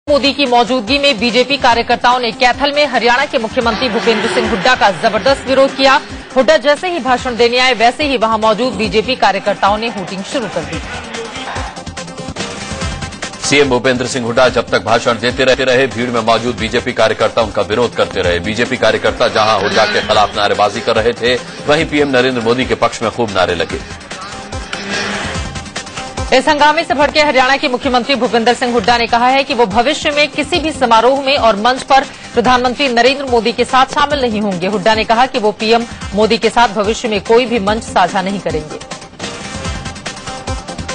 मोदी की मौजूदगी में बीजेपी कार्यकर्ताओं ने कैथल में हरियाणा के मुख्यमंत्री भूपेंद्र सिंह हुड्डा का जबरदस्त विरोध किया। हुड्डा जैसे ही भाषण देने आए वैसे ही वहां मौजूद बीजेपी कार्यकर्ताओं ने हूटिंग शुरू कर दी। सीएम भूपेंद्र सिंह हुड्डा जब तक भाषण देते रहे भीड़ में मौजूद बीजेपी कार्यकर्ता उनका विरोध करते रहे। बीजेपी कार्यकर्ता जहां हुड्डा के खिलाफ नारेबाजी कर रहे थे, वहीं पीएम नरेंद्र मोदी के पक्ष में खूब नारे लगे। इस हंगामे से भड़के हरियाणा के मुख्यमंत्री भूपेंद्र सिंह हुड्डा ने कहा है कि वो भविष्य में किसी भी समारोह में और मंच पर प्रधानमंत्री नरेंद्र मोदी के साथ शामिल नहीं होंगे। हुड्डा ने कहा कि वो पीएम मोदी के साथ भविष्य में कोई भी मंच साझा नहीं करेंगे।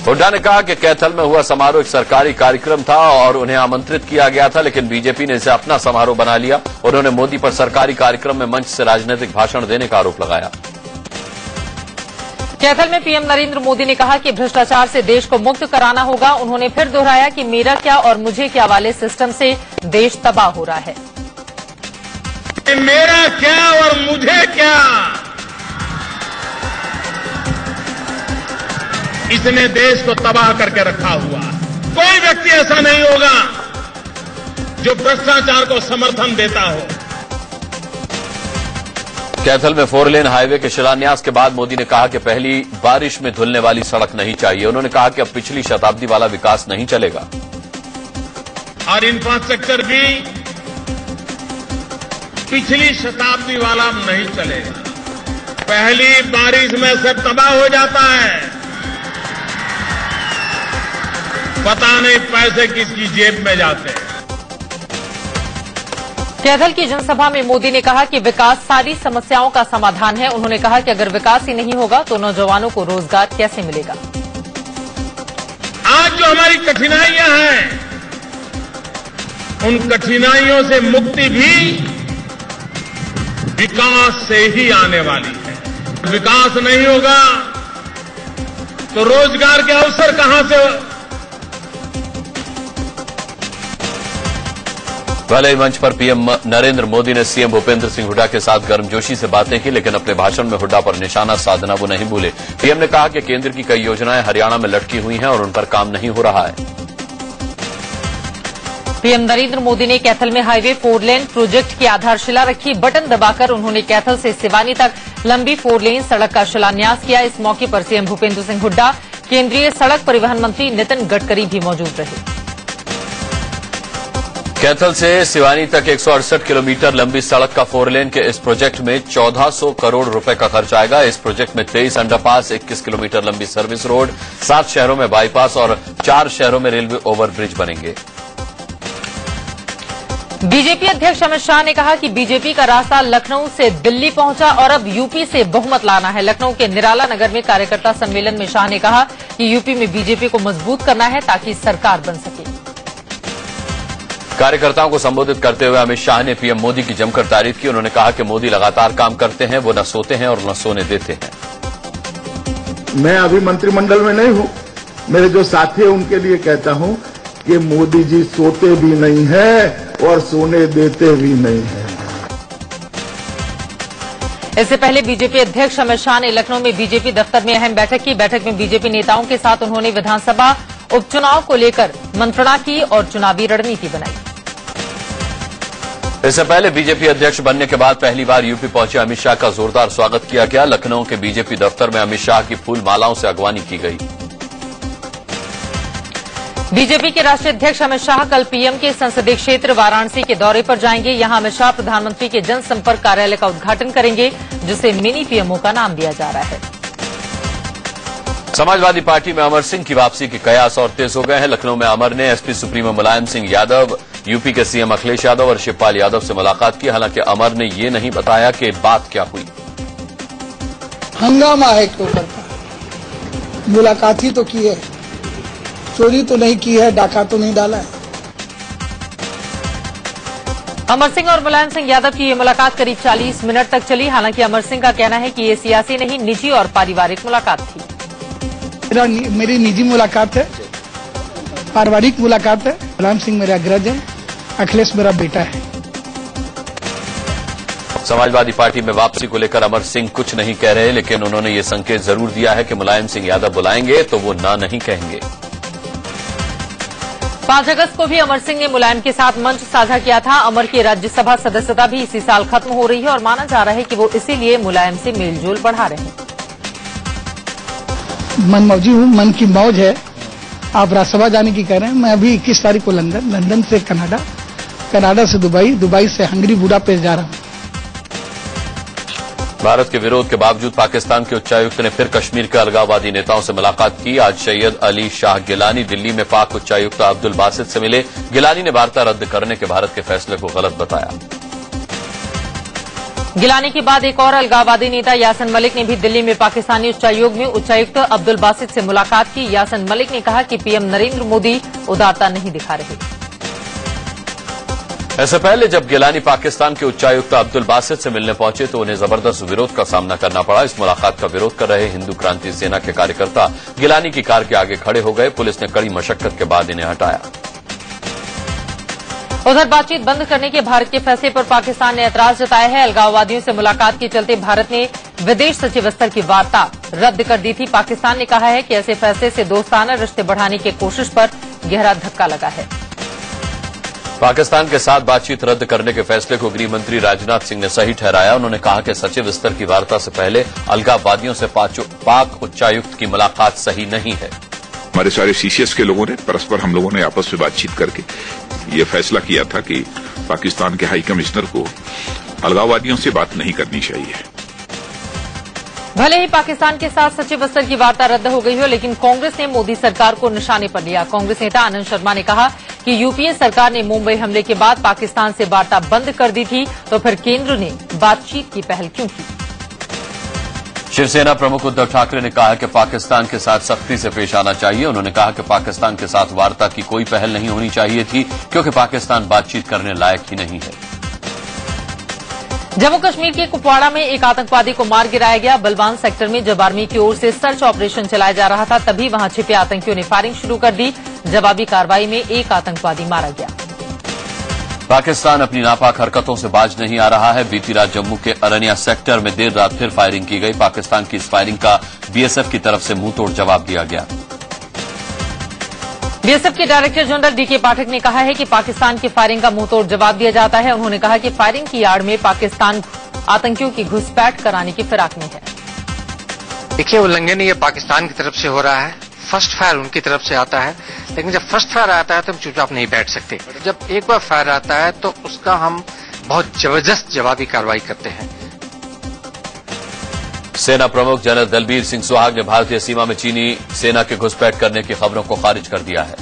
हुड्डा ने कहा कि कैथल में हुआ समारोह एक सरकारी कार्यक्रम था और उन्हें आमंत्रित किया गया था, लेकिन बीजेपी ने इसे अपना समारोह बना लिया। उन्होंने मोदी पर सरकारी कार्यक्रम में मंच से राजनीतिक भाषण देने का आरोप लगाया। कैथल में पीएम नरेंद्र मोदी ने कहा कि भ्रष्टाचार से देश को मुक्त कराना होगा। उन्होंने फिर दोहराया कि मेरा क्या और मुझे क्या वाले सिस्टम से देश तबाह हो रहा है। मेरा क्या और मुझे क्या, इसने देश को तबाह करके रखा हुआ। कोई व्यक्ति ऐसा नहीं होगा जो भ्रष्टाचार को समर्थन देता हो। कैथल में 4 लेन हाईवे के शिलान्यास के बाद मोदी ने कहा कि पहली बारिश में धुलने वाली सड़क नहीं चाहिए। उन्होंने कहा कि अब पिछली शताब्दी वाला विकास नहीं चलेगा और इंफ्रास्ट्रक्चर भी पिछली शताब्दी वाला नहीं चलेगा। पहली बारिश में सब तबाह हो जाता है, पता नहीं पैसे किसकी जेब में जाते हैं। कैथल की जनसभा में मोदी ने कहा कि विकास सारी समस्याओं का समाधान है। उन्होंने कहा कि अगर विकास ही नहीं होगा तो नौजवानों को रोजगार कैसे मिलेगा। आज जो हमारी कठिनाइयां हैं, उन कठिनाइयों से मुक्ति भी विकास से ही आने वाली है। विकास नहीं होगा तो रोजगार के अवसर कहां से। पहले मंच पर पीएम नरेंद्र मोदी ने सीएम भूपेंद्र सिंह हुड्डा के साथ गर्मजोशी से बातें की, लेकिन अपने भाषण में हुड्डा पर निशाना साधना वो नहीं भूले। पीएम ने कहा कि केंद्र की कई योजनाएं हरियाणा में लटकी हुई हैं और उन पर काम नहीं हो रहा है। पीएम नरेंद्र मोदी ने कैथल में हाईवे 4 लेन प्रोजेक्ट की आधारशिला रखी। बटन दबाकर उन्होंने कैथल से सिवानी तक लंबी 4 लेन सड़क का शिलान्यास किया। इस मौके पर सीएम भूपेंद्र सिंह हुड्डा, केंद्रीय सड़क परिवहन मंत्री नितिन गडकरी भी मौजूद रहे। कैथल से सिवानी तक 168 किलोमीटर लंबी सड़क का 4 लेन के इस प्रोजेक्ट में 1400 करोड़ रुपए का खर्च आएगा। इस प्रोजेक्ट में 23 अंडरपास, 21 किलोमीटर लंबी सर्विस रोड, 7 शहरों में बाईपास और 4 शहरों में रेलवे ओवरब्रिज बनेंगे। बीजेपी अध्यक्ष अमित शाह ने कहा कि बीजेपी का रास्ता लखनऊ से दिल्ली पहुंचा और अब यूपी से बहुमत लाना है। लखनऊ के निराला नगर में कार्यकर्ता सम्मेलन में शाह ने कहा कि यूपी में बीजेपी को मजबूत करना है ताकि सरकार बन सके। कार्यकर्ताओं को संबोधित करते हुए अमित शाह ने पीएम मोदी की जमकर तारीफ की। उन्होंने कहा कि मोदी लगातार काम करते हैं, वो न सोते हैं और न सोने देते हैं। मैं अभी मंत्रिमंडल में नहीं हूं, मेरे जो साथी हैं उनके लिए कहता हूं कि मोदी जी सोते भी नहीं हैं और सोने देते भी नहीं हैं। इससे पहले बीजेपी अध्यक्ष अमित शाह ने लखनऊ में बीजेपी दफ्तर में अहम बैठक की। बैठक में बीजेपी नेताओं के साथ उन्होंने विधानसभा उपचुनाव को लेकर मंत्रणा की और चुनावी रणनीति बनाई। इससे पहले बीजेपी अध्यक्ष बनने के बाद पहली बार यूपी पहुंचे अमित शाह का जोरदार स्वागत किया गया। लखनऊ के बीजेपी दफ्तर में अमित शाह की फूल मालाओं से अगवानी की गई। बीजेपी के राष्ट्रीय अध्यक्ष अमित शाह कल पीएम के संसदीय क्षेत्र वाराणसी के दौरे पर जाएंगे। यहां अमित शाह प्रधानमंत्री के जनसंपर्क कार्यालय का उद्घाटन करेंगे, जिसे मिनी पीएमओ का नाम दिया जा रहा है। समाजवादी पार्टी में अमर सिंह की वापसी के कयास और तेज हो गए हैं। लखनऊ में अमर ने SP supremo Mulayam Singh Yadav, UP के सीएम अखिलेश यादव और शिवपाल यादव से मुलाकात की। हालांकि अमर ने ये नहीं बताया कि बात क्या हुई। हंगामा है के ऊपर मुलाकात ही तो की है, चोरी तो नहीं की है, डाका तो नहीं डाला है। अमर सिंह और मुलायम सिंह यादव की ये मुलाकात करीब 40 मिनट तक चली। हालांकि अमर सिंह का कहना है कि ये सियासी नहीं, निजी और पारिवारिक मुलाकात थी। मेरी निजी मुलाकात है, पारिवारिक मुलाकात है। मुलायम सिंह मेरा अग्रज है, अखिलेश मेरा बेटा है। समाजवादी पार्टी में वापसी को लेकर अमर सिंह कुछ नहीं कह रहे, लेकिन उन्होंने ये संकेत जरूर दिया है कि मुलायम सिंह यादव बुलाएंगे तो वो ना नहीं कहेंगे। 5 अगस्त को भी अमर सिंह ने मुलायम के साथ मंच साझा किया था। अमर की राज्यसभा सदस्यता भी इसी साल खत्म हो रही है और माना जा रहा है कि वो इसीलिए मुलायम से मेलजोल बढ़ा रहे हैं। मन मौजी हूँ, मन की मौज है। आप राज्यसभा जाने की कह रहे हैं। मैं अभी 21 तारीख को लंदन से कनाडा, कनाडा से दुबई, दुबई से हंगरी, बुडापेस्ट जा रहा हूँ। भारत के विरोध के बावजूद पाकिस्तान के उच्चायुक्त ने फिर कश्मीर के अलगाववादी नेताओं से मुलाकात की। आज सैयद अली शाह गिलानी दिल्ली में पाक उच्चायुक्त अब्दुल बासित से मिले। गिलानी ने वार्ता रद्द करने के भारत के फैसले को गलत बताया। गिलानी के बाद एक और अलगाववादी नेता यासिन मलिक ने भी दिल्ली में पाकिस्तानी उच्चायोग में उच्चायुक्त अब्दुल बासित से मुलाकात की। यासिन मलिक ने कहा कि पीएम नरेंद्र मोदी उदारता नहीं दिखा रहे। ऐसे पहले जब गिलानी पाकिस्तान के उच्चायुक्त अब्दुल बासित से मिलने पहुंचे तो उन्हें जबरदस्त विरोध का सामना करना पड़ा। इस मुलाकात का विरोध कर रहे हिंदू क्रांति सेना के कार्यकर्ता गिलानी की कार के आगे खड़े हो गए। पुलिस ने कड़ी मशक्कत के बाद इन्हें हटाया। उधर बातचीत बंद करने के भारत के फैसले पर पाकिस्तान ने ऐतराज जताया है। अलगाववादियों से मुलाकात के चलते भारत ने विदेश सचिव स्तर की वार्ता रद्द कर दी थी। पाकिस्तान ने कहा है कि ऐसे फैसले से दोस्ताना रिश्ते बढ़ाने की कोशिश पर गहरा धक्का लगा है। पाकिस्तान के साथ बातचीत रद्द करने के फैसले को गृह मंत्री राजनाथ सिंह ने सही ठहराया। उन्होंने कहा कि सचिव स्तर की वार्ता से पहले अलगाववादियों से पाक उच्चायुक्त की मुलाकात सही नहीं है। हमारे सारे सीसीएस के लोगों ने परस्पर हम लोगों ने आपस में बातचीत करके ये फैसला किया था कि पाकिस्तान के हाई कमिश्नर को अलगाववादियों से बात नहीं करनी चाहिए। भले ही पाकिस्तान के साथ सचिव स्तर की वार्ता रद्द हो गई हो, लेकिन कांग्रेस ने मोदी सरकार को निशाने पर लिया। कांग्रेस नेता आनंद शर्मा ने कहा कि यूपीए सरकार ने मुंबई हमले के बाद पाकिस्तान से वार्ता बंद कर दी थी, तो फिर केंद्र ने बातचीत की पहल क्यों की। शिवसेना प्रमुख उद्धव ठाकरे ने कहा कि पाकिस्तान के साथ सख्ती से पेश आना चाहिए। उन्होंने कहा कि पाकिस्तान के साथ वार्ता की कोई पहल नहीं होनी चाहिए थी, क्योंकि पाकिस्तान बातचीत करने लायक ही नहीं है। जम्मू कश्मीर के कुपवाड़ा में एक आतंकवादी को मार गिराया गया। बलवान सेक्टर में जब आर्मी की ओर से सर्च ऑपरेशन चलाया जा रहा था, तभी वहां छिपे आतंकियों ने फायरिंग शुरू कर दी। जवाबी कार्रवाई में एक आतंकवादी मारा गया। पाकिस्तान अपनी नापाक हरकतों से बाज नहीं आ रहा है। बीती रात जम्मू के अरनिया सेक्टर में देर रात फिर फायरिंग की गई। पाकिस्तान की इस फायरिंग का बीएसएफ की तरफ से मुंहतोड़ जवाब दिया गया। बीएसएफ के डायरेक्टर जनरल डीके पाठक ने कहा है कि पाकिस्तान की फायरिंग का मुंहतोड़ जवाब दिया जाता है। उन्होंने कहा कि फायरिंग की आड़ में पाकिस्तान आतंकियों की घुसपैठ कराने की फिराक में है। देखिए, उल्लंघन ये पाकिस्तान की तरफ से हो रहा है। फर्स्ट फायर उनकी तरफ से आता है, लेकिन जब फर्स्ट फायर आता है तो हम चुपचाप नहीं बैठ सकते। जब एक बार फायर आता है तो उसका हम बहुत जबरदस्त जवाबी कार्रवाई करते हैं। सेना प्रमुख जनरल दलबीर सिंह सुहाग ने भारतीय सीमा में चीनी सेना के घुसपैठ करने की खबरों को खारिज कर दिया है।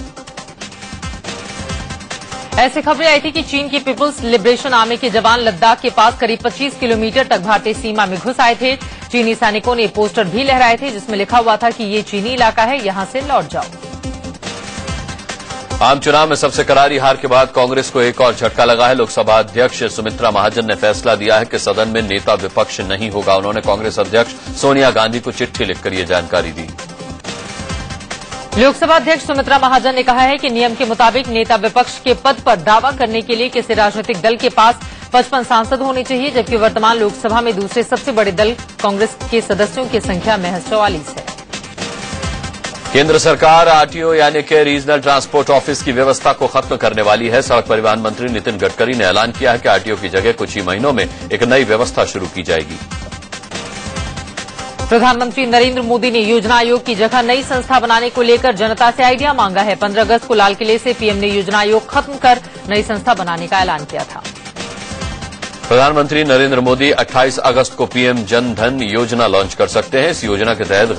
ऐसी खबरें आई थी कि चीन की पीपुल्स लिबरेशन आर्मी के जवान लद्दाख के पास करीब 25 किलोमीटर तक भारतीय सीमा में घुस आए थे। चीनी सैनिकों ने पोस्टर भी लहराए थे जिसमें लिखा हुआ था कि ये चीनी इलाका है, यहां से लौट जाओ। आम चुनाव में सबसे करारी हार के बाद कांग्रेस को एक और झटका लगा है। लोकसभा अध्यक्ष सुमित्रा महाजन ने फैसला दिया है कि सदन में नेता विपक्ष नहीं होगा। उन्होंने कांग्रेस अध्यक्ष सोनिया गांधी को चिट्ठी लिखकर यह जानकारी दी। लोकसभा अध्यक्ष सुमित्रा महाजन ने कहा है कि नियम के मुताबिक नेता विपक्ष के पद पर दावा करने के लिए किसी राजनीतिक दल के पास 55 सांसद होने चाहिए, जबकि वर्तमान लोकसभा में दूसरे सबसे बड़े दल कांग्रेस के सदस्यों की संख्या महज 44 है। केंद्र सरकार आरटीओ यानी कि रीजनल ट्रांसपोर्ट ऑफिस की व्यवस्था को खत्म करने वाली है। सड़क परिवहन मंत्री नितिन गडकरी ने ऐलान किया है कि आरटीओ की जगह कुछ ही महीनों में एक नई व्यवस्था शुरू की जाएगी। प्रधानमंत्री नरेंद्र मोदी ने योजना आयोग की जगह नई संस्था बनाने को लेकर जनता से आइडिया मांगा है। 15 अगस्त को लाल किले से पीएम ने योजना आयोग खत्म कर नई संस्था बनाने का ऐलान किया था। प्रधानमंत्री नरेंद्र मोदी 28 अगस्त को पीएम जन धन योजना लॉन्च कर सकते हैं। इस योजना के तहत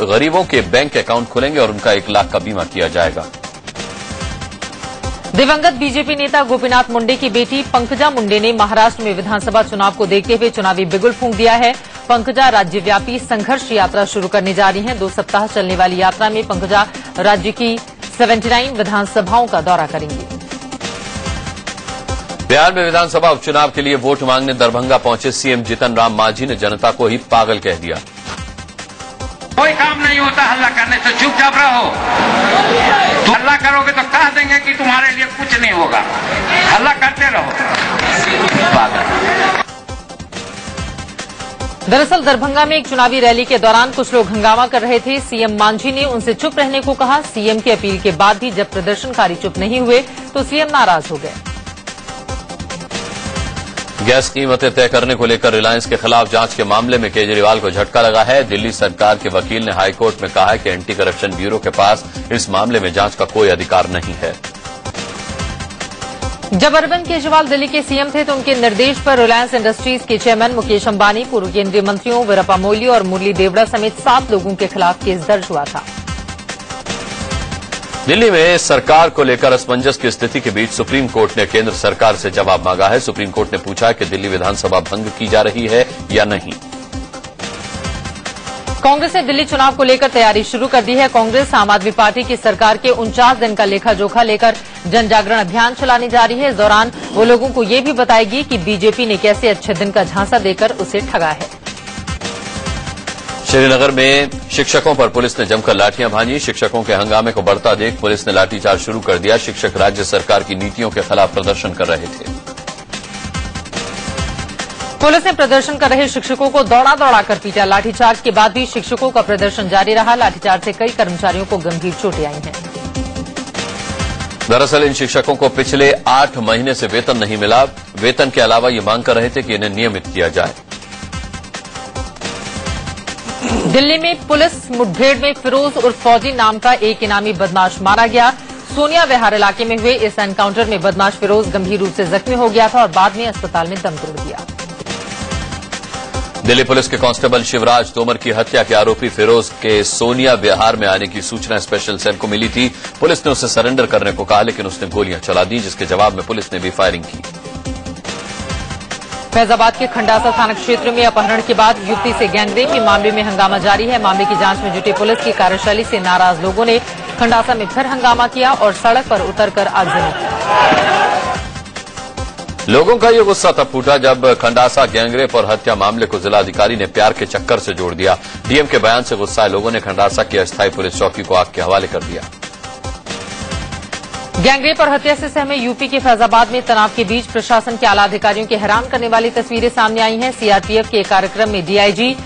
गरीबों के बैंक अकाउंट खुलेंगे और उनका 1 लाख का बीमा किया जाएगा। दिवंगत बीजेपी नेता गोपीनाथ मुंडे की बेटी पंकजा मुंडे ने महाराष्ट्र में विधानसभा चुनाव को देखते हुए चुनावी बिगुल फूंक दिया है। पंकजा राज्यव्यापी संघर्ष यात्रा शुरू करने जा रही हैं। 2 सप्ताह चलने वाली यात्रा में पंकजा राज्य की 79 विधानसभाओं का दौरा करेंगी। बिहार में विधानसभा उपचुनाव के लिए वोट मांगने दरभंगा पहुंचे सीएम जीतन राम मांझी ने जनता को ही पागल कह दिया। कोई काम नहीं होता हल्ला करने से, चुपचाप रहो। तुम हल्ला करोगे तो कह देंगे कि तुम्हारे लिए कुछ नहीं होगा। हल्ला करते रहो। पागल। दरअसल दरभंगा में एक चुनावी रैली के दौरान कुछ लोग हंगामा कर रहे थे। सीएम मांझी ने उनसे चुप रहने को कहा। सीएम की अपील के बाद भी जब प्रदर्शनकारी चुप नहीं हुए तो सीएम नाराज हो गए। गैस कीमतें तय करने को लेकर रिलायंस के खिलाफ जांच के मामले में केजरीवाल को झटका लगा है। दिल्ली सरकार के वकील ने हाईकोर्ट में कहा है कि एंटी करप्शन ब्यूरो के पास इस मामले में जांच का कोई अधिकार नहीं है। जब अरविंद केजरीवाल दिल्ली के सीएम थे तो उनके निर्देश पर रिलायंस इंडस्ट्रीज के चेयरमैन मुकेश अंबानी, पूर्व केंद्रीय मंत्रियों वीरप्पा मोइली और मुरली देवड़ा समेत 7 लोगों के खिलाफ केस दर्ज हुआ था। दिल्ली में सरकार को लेकर असमंजस की स्थिति के बीच सुप्रीम कोर्ट ने केंद्र सरकार से जवाब मांगा है। सुप्रीम कोर्ट ने पूछा है कि दिल्ली विधानसभा भंग की जा रही है या नहीं। कांग्रेस ने दिल्ली चुनाव को लेकर तैयारी शुरू कर दी है। कांग्रेस आम आदमी पार्टी की सरकार के 49 दिन का लेखा जोखा लेकर जन जागरण अभियान चलाने जा रही है। इस दौरान वो लोगों को ये भी बताएगी कि बीजेपी ने कैसे अच्छे दिन का झांसा देकर उसे ठगा है। श्रीनगर में शिक्षकों पर पुलिस ने जमकर लाठियां भांजी। शिक्षकों के हंगामे को बढ़ता देख पुलिस ने लाठीचार्ज शुरू कर दिया। शिक्षक राज्य सरकार की नीतियों के खिलाफ प्रदर्शन कर रहे थे। पुलिस ने प्रदर्शन कर रहे शिक्षकों को दौड़ा कर पीटा। लाठीचार्ज के बाद भी शिक्षकों का प्रदर्शन जारी रहा। लाठीचार्ज से कई कर्मचारियों को गंभीर चोटें आई हैं। दरअसल इन शिक्षकों को पिछले 8 महीने से वेतन नहीं मिला। वेतन के अलावा ये मांग कर रहे थे कि इन्हें नियमित किया जाए। दिल्ली में पुलिस मुठभेड़ में फिरोज उर्फ फौजी नाम का एक इनामी बदमाश मारा गया। सोनिया विहार इलाके में हुए इस एनकाउंटर में बदमाश फिरोज गंभीर रूप से जख्मी हो गया था और बाद में अस्पताल में दम तोड़ दिया। दिल्ली पुलिस के कांस्टेबल शिवराज तोमर की हत्या के आरोपी फिरोज के सोनिया विहार में आने की सूचना स्पेशल सेल को मिली थी। पुलिस ने उसे सरेंडर करने को कहा, लेकिन उसने गोलियां चला दी, जिसके जवाब में पुलिस ने भी फायरिंग की। फैजाबाद के खंडासा थाना क्षेत्र में अपहरण के बाद युवती से गैंगरेप के मामले में हंगामा जारी है। मामले की जांच में जुटे पुलिस की कार्यशैली से नाराज लोगों ने खंडासा में फिर हंगामा किया और सड़क पर उतरकर आगजनी की। लोगों का ये गुस्सा तब फूटा जब खंडासा गैंगरेप और हत्या मामले को जिलाधिकारी ने प्यार के चक्कर से जोड़ दिया। डीएम के बयान से गुस्साए लोगों ने खंडासा की अस्थायी पुलिस चौकी को आग के हवाले कर दिया। गैंगरेप और हत्या से सहमे यूपी के फैजाबाद में तनाव के बीच प्रशासन के आला अधिकारियों की हैरान करने वाली तस्वीरें सामने आई हैं। सीआरपीएफ के एक कार्यक्रम में डीआईजी,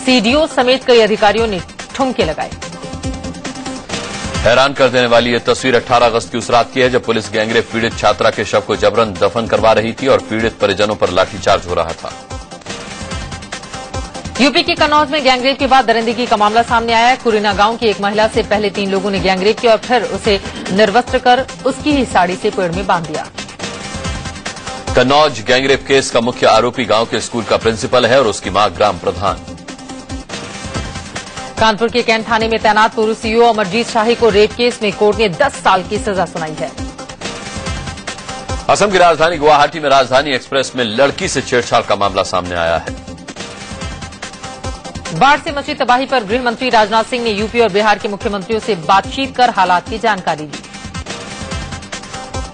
सीडीओ समेत कई अधिकारियों ने ठुमके लगाए। हैरान कर देने वाली यह तस्वीर 18 अगस्त की उस रात की है जब पुलिस गैंगरेप पीड़ित छात्रा के शव को जबरन दफन करवा रही थी और पीड़ित परिजनों पर लाठीचार्ज हो रहा था। यूपी के कन्नौज में गैंगरेप के बाद दरिंदगी का मामला सामने आया है। कुरीना गांव की एक महिला से पहले 3 लोगों ने गैंगरेप किया और फिर उसे निर्वस्त्र कर उसकी ही साड़ी से पेड़ में बांध दिया। कन्नौज गैंगरेप केस का मुख्य आरोपी गांव के स्कूल का प्रिंसिपल है और उसकी मां ग्राम प्रधान। कानपुर के कैंट थाने में तैनात पूर्व सीईओ अमरजीत शाही को रेप केस में कोर्ट ने 10 साल की सजा सुनाई है। असम की राजधानी गुवाहाटी में राजधानी एक्सप्रेस में लड़की से छेड़छाड़ का मामला सामने आया है। बाढ़ से मची तबाही पर गृह मंत्री राजनाथ सिंह ने यूपी और बिहार के मुख्यमंत्रियों से बातचीत कर हालात की जानकारी दी।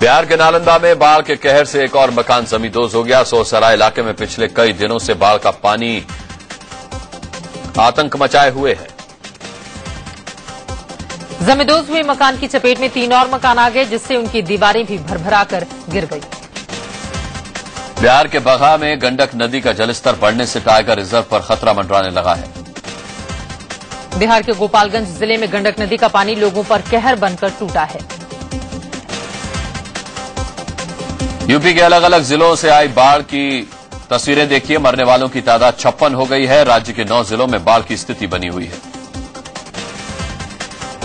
बिहार के नालंदा में बाढ़ के कहर से एक और मकान जमींदोज हो गया। सोसराय इलाके में पिछले कई दिनों से बाढ़ का पानी आतंक मचाए हुए है। जमींदोज हुए मकान की चपेट में 3 और मकान आ गए, जिससे उनकी दीवारें भी भरभराकर गिर गई। बिहार के बगहा में गंडक नदी का जलस्तर बढ़ने से टाइगर रिजर्व पर खतरा मंडराने लगा है। बिहार के गोपालगंज जिले में गंडक नदी का पानी लोगों पर कहर बनकर टूटा है। यूपी के अलग अलग जिलों से आई बाढ़ की तस्वीरें देखिए। मरने वालों की तादाद 56 हो गई है। राज्य के 9 जिलों में बाढ़ की स्थिति बनी हुई है।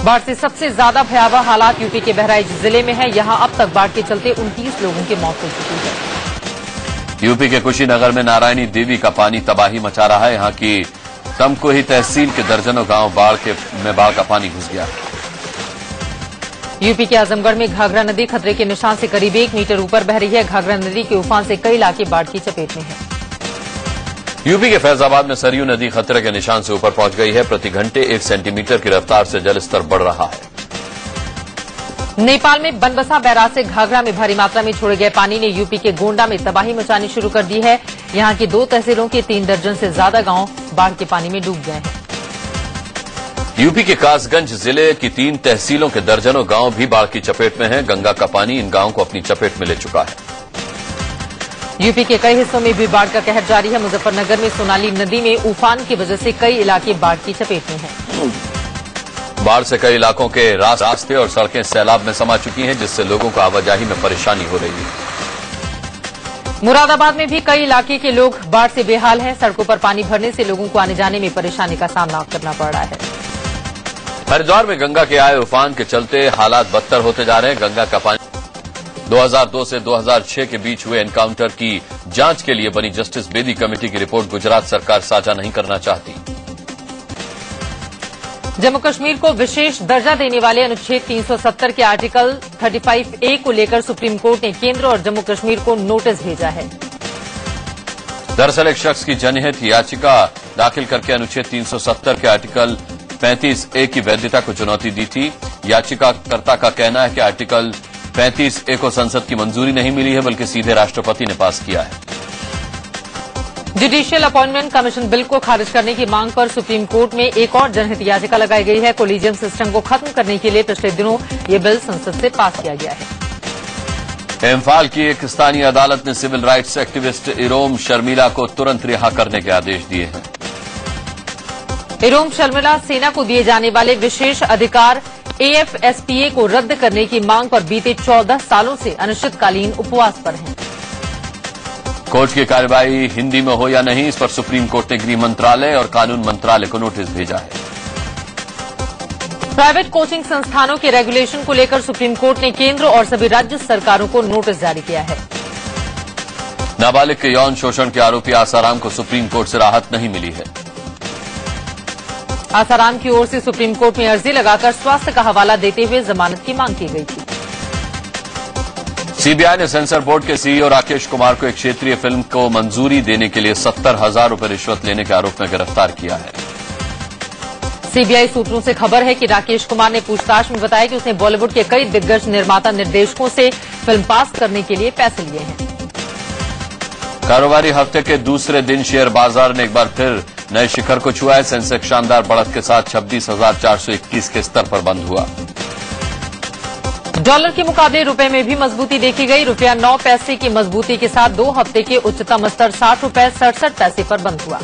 बाढ़ से सबसे ज्यादा भयावह हालात यूपी के बहराइच जिले में है। यहां अब तक बाढ़ के चलते 29 लोगों की मौत हो चुकी है। यूपी के कुशीनगर में नारायणी देवी का पानी तबाही मचा रहा है। यहां की तमकोही तहसील के दर्जनों गांव बाढ़ का पानी घुस गया। यूपी के आजमगढ़ में घाघरा नदी खतरे के निशान से करीब 1 मीटर ऊपर बह रही है। घाघरा नदी के उफान से कई इलाके बाढ़ की चपेट में हैं। यूपी के फैजाबाद में सरयू नदी खतरे के निशान से ऊपर पहुंच गई है। प्रति घंटे 1 सेंटीमीटर की रफ्तार से जलस्तर बढ़ रहा है। नेपाल में बनबसा बैराज से घाघरा में भारी मात्रा में छोड़े गए पानी ने यूपी के गोंडा में तबाही मचानी शुरू कर दी है। यहां की 2 तहसीलों के 3 दर्जन से ज्यादा गांव बाढ़ के पानी में डूब गए हैं। यूपी के कासगंज जिले की 3 तहसीलों के दर्जनों गांव भी बाढ़ की चपेट में हैं। गंगा का पानी इन गांवों को अपनी चपेट में ले चुका है। यूपी के कई हिस्सों में भी बाढ़ का कहर जारी है। मुजफ्फरनगर में सोनाली नदी में उफान की वजह से कई इलाके बाढ़ की चपेट में हैं। बाढ़ से कई इलाकों के रास्ते और सड़कें सैलाब में समा चुकी हैं, जिससे लोगों को आवाजाही में परेशानी हो रही है। मुरादाबाद में भी कई इलाके के लोग बाढ़ से बेहाल हैं। सड़कों पर पानी भरने से लोगों को आने जाने में परेशानी का सामना करना पड़ रहा है। हरिद्वार में गंगा के आए उफान के चलते हालात बदतर होते जा रहे हैं। गंगा का पानी 2002 से 2006 के बीच हुए एनकाउंटर की जांच के लिए बनी जस्टिस बेदी कमेटी की रिपोर्ट गुजरात सरकार साझा नहीं करना चाहती। जम्मू कश्मीर को विशेष दर्जा देने वाले अनुच्छेद 370 के आर्टिकल 35A को लेकर सुप्रीम कोर्ट ने केंद्र और जम्मू कश्मीर को नोटिस भेजा है। दरअसल एक शख्स की जनहित याचिका दाखिल करके अनुच्छेद 370 के आर्टिकल 35A की वैधता को चुनौती दी थी। याचिकाकर्ता का कहना है कि आर्टिकल 35A को संसद की मंजूरी नहीं मिली है, बल्कि सीधे राष्ट्रपति ने पास किया है। जुडिशियल अपॉइंटमेंट कमीशन बिल को खारिज करने की मांग पर सुप्रीम कोर्ट में एक और जनहित याचिका लगाई गई है। कोलिजियम सिस्टम को खत्म करने के लिए पिछले दिनों ये बिल संसद से पास किया गया है। इम्फाल की एक स्थानीय अदालत ने civil rights activist Irom Sharmila को तुरंत रिहा करने के आदेश दिए हैं। इरोम शर्मिला सेना को दिए जाने वाले विशेष अधिकार AFSPA को रद्द करने की मांग पर बीते 14 सालों से अनिश्चितकालीन उपवास पर हैं। कोर्ट की कार्यवाही हिंदी में हो या नहीं, इस पर सुप्रीम कोर्ट ने गृह मंत्रालय और कानून मंत्रालय को नोटिस भेजा है। प्राइवेट कोचिंग संस्थानों के रेगुलेशन को लेकर सुप्रीम कोर्ट ने केंद्र और सभी राज्य सरकारों को नोटिस जारी किया है। नाबालिग के यौन शोषण के आरोपी आसाराम को सुप्रीम कोर्ट से राहत नहीं मिली है। आसाराम की ओर से सुप्रीम कोर्ट में अर्जी लगाकर स्वास्थ्य का हवाला देते हुए जमानत की मांग की गई थी। सीबीआई ने सेंसर बोर्ड के सीईओ राकेश कुमार को एक क्षेत्रीय फिल्म को मंजूरी देने के लिए 70,000 रुपए रिश्वत लेने के आरोप में गिरफ्तार किया है। सीबीआई सूत्रों से खबर है कि राकेश कुमार ने पूछताछ में बताया कि उसने बॉलीवुड के कई दिग्गज निर्माता निर्देशकों से फिल्म पास करने के लिए पैसे लिए हैं। कारोबारी हफ्ते के दूसरे दिन शेयर बाजार ने एक बार फिर नए शिखर को छुआ है। सेंसेक्स शानदार बढ़त के साथ 26,421 के स्तर पर बंद हुआ। डॉलर के मुकाबले रुपए में भी मजबूती देखी गई। रुपया 9 पैसे की मजबूती के साथ 2 हफ्ते के उच्चतम स्तर 60 रुपए 67 पैसे पर बंद हुआ।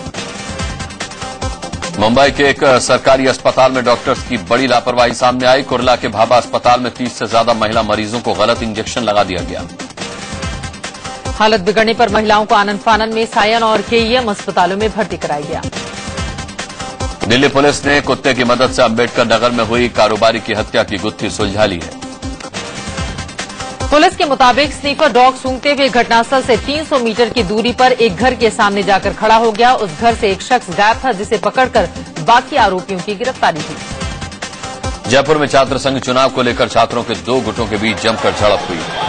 मुंबई के एक सरकारी अस्पताल में डॉक्टर्स की बड़ी लापरवाही सामने आई। कुर्ला के भाभा अस्पताल में 30 से ज्यादा महिला मरीजों को गलत इंजेक्शन लगा दिया गया। हालत बिगड़ने पर महिलाओं को आनंद फानन में सायन और KEM अस्पतालों में भर्ती कराया गया। दिल्ली पुलिस ने कुत्ते की मदद से अंबेडकर नगर में हुई कारोबारी की हत्या की गुत्थी सुलझा ली है। पुलिस के मुताबिक स्नीफर डॉग सूंघते हुए घटनास्थल से 300 मीटर की दूरी पर एक घर के सामने जाकर खड़ा हो गया। उस घर से एक शख्स गायब था, जिसे पकड़कर बाकी आरोपियों की गिरफ्तारी की। जयपुर में छात्र संघ चुनाव को लेकर छात्रों के 2 गुटों के बीच जमकर झड़प हुई।